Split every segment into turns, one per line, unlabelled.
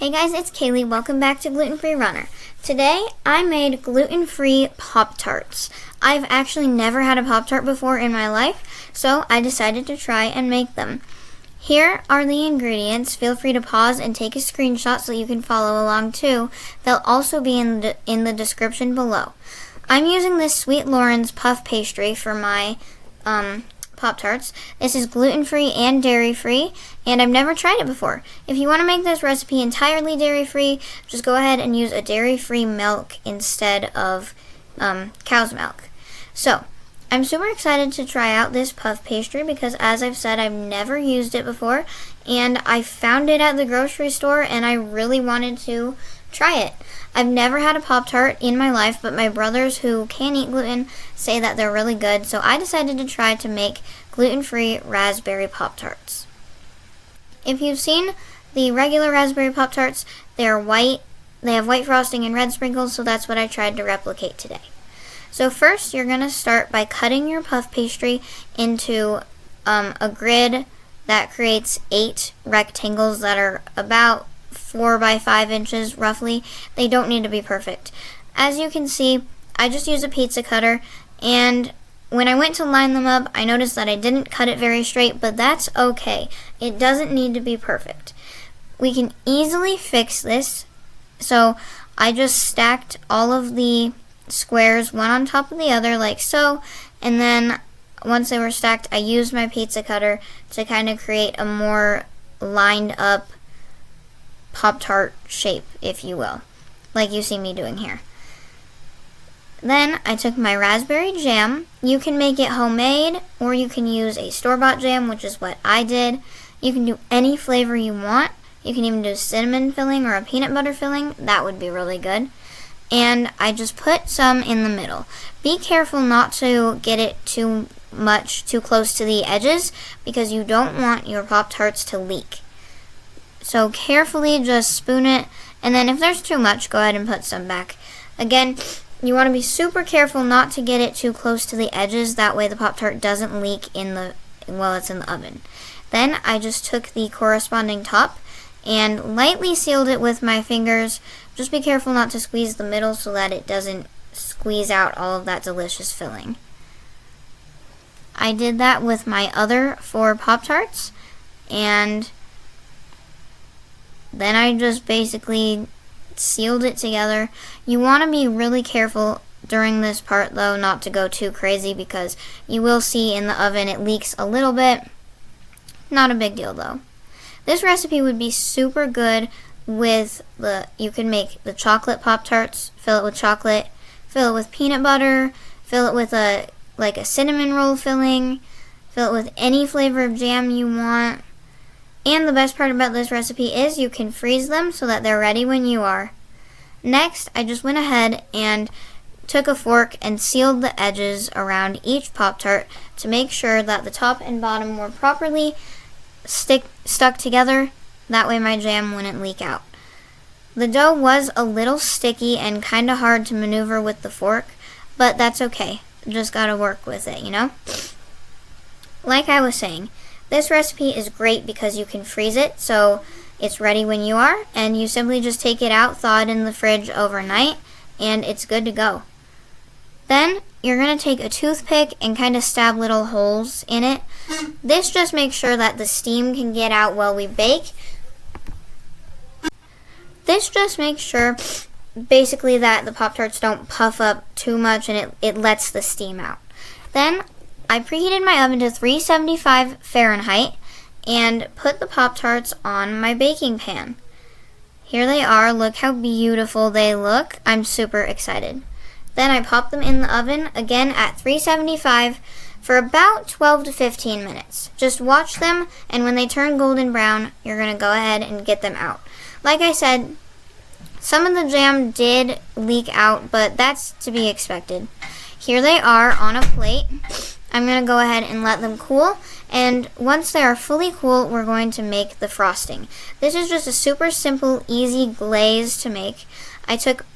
Hey guys, it's Kaylee. Welcome back to Gluten-Free Runner. Today, I made gluten-free Pop-Tarts. I've actually never had a Pop-Tart before in my life, so I decided to try and make them. Here are the ingredients. Feel free to pause and take a screenshot so you can follow along too. They'll also be in the description below. I'm using this Sweet Loren's puff pastry for my Pop-Tarts. This is gluten-free and dairy-free, and I've never tried it before. If you want to make this recipe entirely dairy-free, just go ahead and use a dairy-free milk instead of cow's milk. So, I'm super excited to try out this puff pastry because, as I've said, I've never used it before, and I found it at the grocery store, and I really wanted to try it. I've never had a Pop-Tart in my life, but my brothers who can eat gluten say that they're really good, so I decided to try to make gluten-free raspberry Pop-Tarts. If you've seen the regular raspberry Pop-Tarts, they're white. They have white frosting and red sprinkles, so that's what I tried to replicate today. So first, you're going to start by cutting your puff pastry into a grid that creates 8 rectangles that are about 4 by 5 inches roughly. They don't need to be perfect. As you can see, I just use a pizza cutter, and when I went to line them up, I noticed that I didn't cut it very straight, but that's okay. It doesn't need to be perfect. We can easily fix this. So I just stacked all of the squares one on top of the other like so, and then once they were stacked, I used my pizza cutter to kind of create a more lined up Pop-Tart shape, if you will, like you see me doing here. Then I took my raspberry jam. You can make it homemade, or you can use a store-bought jam, which is what I did. You can do any flavor you want. You can even do cinnamon filling or a peanut butter filling. That would be really good. And I just put some in the middle. Be careful not to get it too close to the edges, because you don't want your Pop-Tarts to leak. So carefully just spoon it, and then if there's too much, go ahead and put some back. Again, you want to be super careful not to get it too close to the edges. That way the Pop-Tart doesn't leak while it's in the oven. Then I just took the corresponding top and lightly sealed it with my fingers. Just be careful not to squeeze the middle so that it doesn't squeeze out all of that delicious filling. I did that with my other 4 Pop-Tarts, and then I just basically sealed it together. You want to be really careful during this part, though, not to go too crazy, because you will see in the oven it leaks a little bit. Not a big deal, though. This recipe would be super good with you can make the chocolate Pop-Tarts, fill it with chocolate, fill it with peanut butter, fill it with a cinnamon roll filling, fill it with any flavor of jam you want. And the best part about this recipe is you can freeze them so that they're ready when you are. Next, I just went ahead and took a fork and sealed the edges around each Pop-Tart to make sure that the top and bottom were properly stuck together. That way my jam wouldn't leak out. The dough was a little sticky and kind of hard to maneuver with the fork, but that's okay. Just gotta work with it, you know? Like I was saying, this recipe is great because you can freeze it so it's ready when you are, and you simply just take it out, thaw it in the fridge overnight, and it's good to go. Then you're going to take a toothpick and kind of stab little holes in it. This just makes sure that the steam can get out while we bake. This just makes sure basically that the Pop-Tarts don't puff up too much, and it lets the steam out. Then I preheated my oven to 375 Fahrenheit and put the Pop-Tarts on my baking pan. Here they are. Look how beautiful they look. I'm super excited. Then I popped them in the oven, again at 375, for about 12 to 15 minutes. Just watch them, and when they turn golden brown, you're going to go ahead and get them out. Like I said, some of the jam did leak out, but that's to be expected. Here they are on a plate. I'm going to go ahead and let them cool, and once they are fully cool, we're going to make the frosting. This is just a super simple, easy glaze to make. I took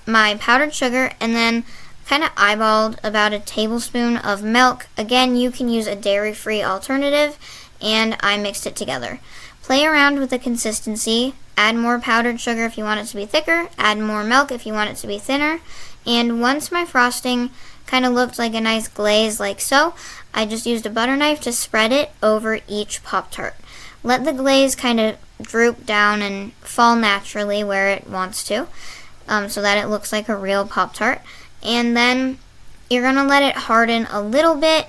my powdered sugar and then kind of eyeballed about a tablespoon of milk. Again, you can use a dairy-free alternative, and I mixed it together. Play around with the consistency. Add more powdered sugar if you want it to be thicker. Add more milk if you want it to be thinner. And once my frosting kind of looked like a nice glaze like so, I just used a butter knife to spread it over each Pop-Tart. Let the glaze kind of droop down and fall naturally where it wants to, so that it looks like a real Pop-Tart. And then you're going to let it harden a little bit,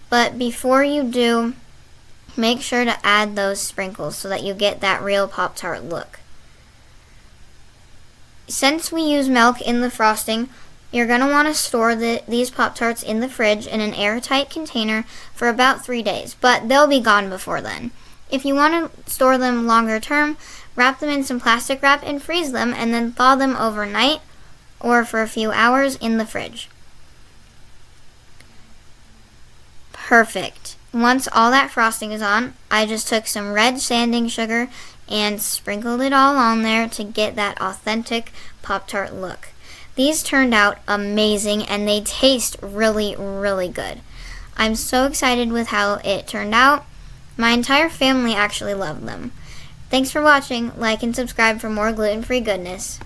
but before you do, make sure to add those sprinkles so that you get that real Pop-Tart look. Since we use milk in the frosting, you're going to want to store these Pop-Tarts in the fridge in an airtight container for about 3 days, but they'll be gone before then. If you want to store them longer term, wrap them in some plastic wrap and freeze them, and then thaw them overnight or for a few hours in the fridge. Perfect. Once all that frosting is on, I just took some red sanding sugar and sprinkled it all on there to get that authentic Pop-Tart look. These turned out amazing and they taste really, really good. I'm so excited with how it turned out. My entire family actually loved them. Thanks for watching. Like and subscribe for more gluten-free goodness.